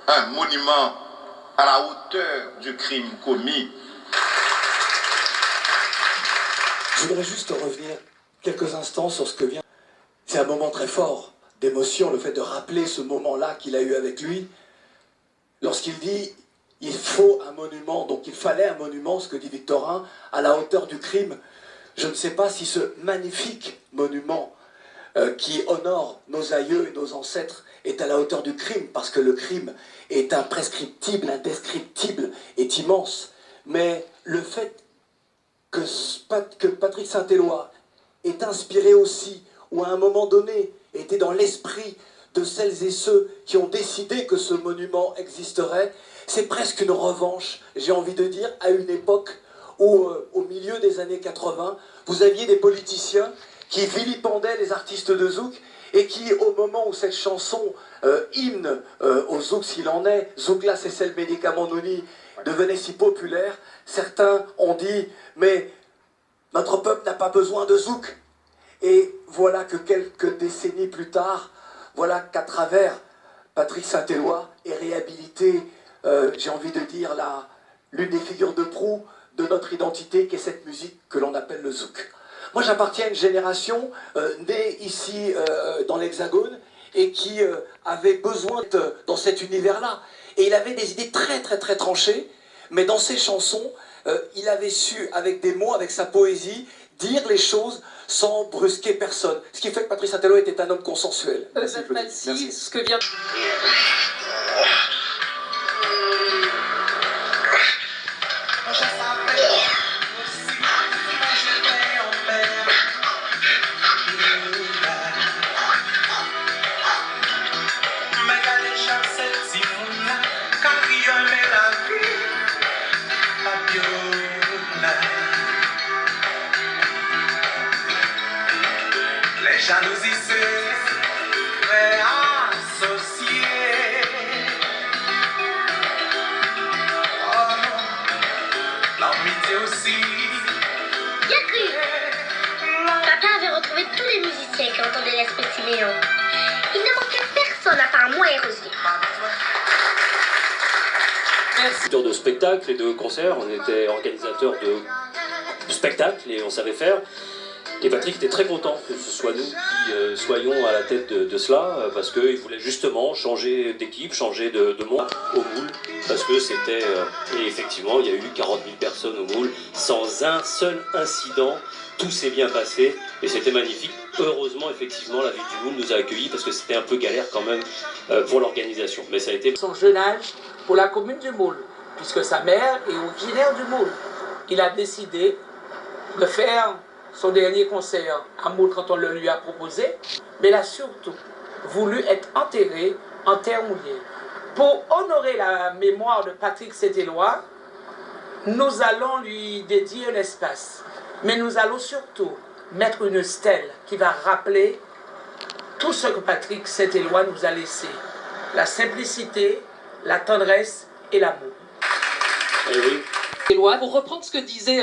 un monument à la hauteur du crime commis. Je voudrais juste revenir quelques instants sur ce que vient. C'est un moment très fort d'émotion, le fait de rappeler ce moment-là qu'il a eu avec lui. Lorsqu'il dit « il faut un monument », donc il fallait un monument, ce que dit Victorin, à la hauteur du crime. Je ne sais pas si ce magnifique monument qui honore nos aïeux et nos ancêtres est à la hauteur du crime, parce que le crime est imprescriptible, indescriptible, est immense. Mais le fait que Patrick Saint-Éloi est inspiré aussi, ou à un moment donné, était dans l'esprit de celles et ceux qui ont décidé que ce monument existerait, c'est presque une revanche, j'ai envie de dire, à une époque où, au milieu des années 80, vous aviez des politiciens qui vilipendaient les artistes de zouk et qui, au moment où cette chanson, hymne au zouk s'il en est, Zouk là c'est le médicament nouni, devenait si populaire, certains ont dit « mais notre peuple n'a pas besoin de zouk ». Et voilà que quelques décennies plus tard, voilà qu'à travers Patrick Saint-Éloi est réhabilité, j'ai envie de dire, l'une des figures de proue de notre identité, qui est cette musique que l'on appelle le zouk. Moi, j'appartiens à une génération née ici dans l'Hexagone et qui avait besoin d'être dans cet univers-là. Et il avait des idées très tranchées, mais dans ses chansons, il avait su, avec des mots, avec sa poésie, dire les choses sans brusquer personne. Ce qui fait que Patrick Saint-Éloi était un homme consensuel. Merci. Ce que vient... Les jalousies se réassocier. Oh, l'amitié aussi. Bien cru. Papa avait retrouvé tous les musiciens qui entendaient l'esprit Siméon. Il ne manquait personne à part moi et Rosier. Merci. De spectacles et de concerts, on était organisateur de spectacles et on savait faire. Et Patrick était très content que ce soit nous qui soyons à la tête de cela, parce qu'il voulait justement changer d'équipe, changer de monde au Moule, parce que c'était... et effectivement, il y a eu 40 000 personnes au Moule, sans un seul incident, tout s'est bien passé, et c'était magnifique. Heureusement, effectivement, la ville du Moule nous a accueillis, parce que c'était un peu galère quand même pour l'organisation. Mais ça a été... Son jeune âge pour la commune du Moule, puisque sa mère est originaire du Moule. Il a décidé de faire son dernier concert à Moule quand on le lui a proposé, mais il a surtout voulu être enterré en terre mouillée. Pour honorer la mémoire de Patrick Saint-Éloi, nous allons lui dédier un espace, mais nous allons surtout mettre une stèle qui va rappeler tout ce que Patrick Saint-Éloi nous a laissé. La simplicité, la tendresse et l'amour. Eh oui. Pour reprendre ce que disait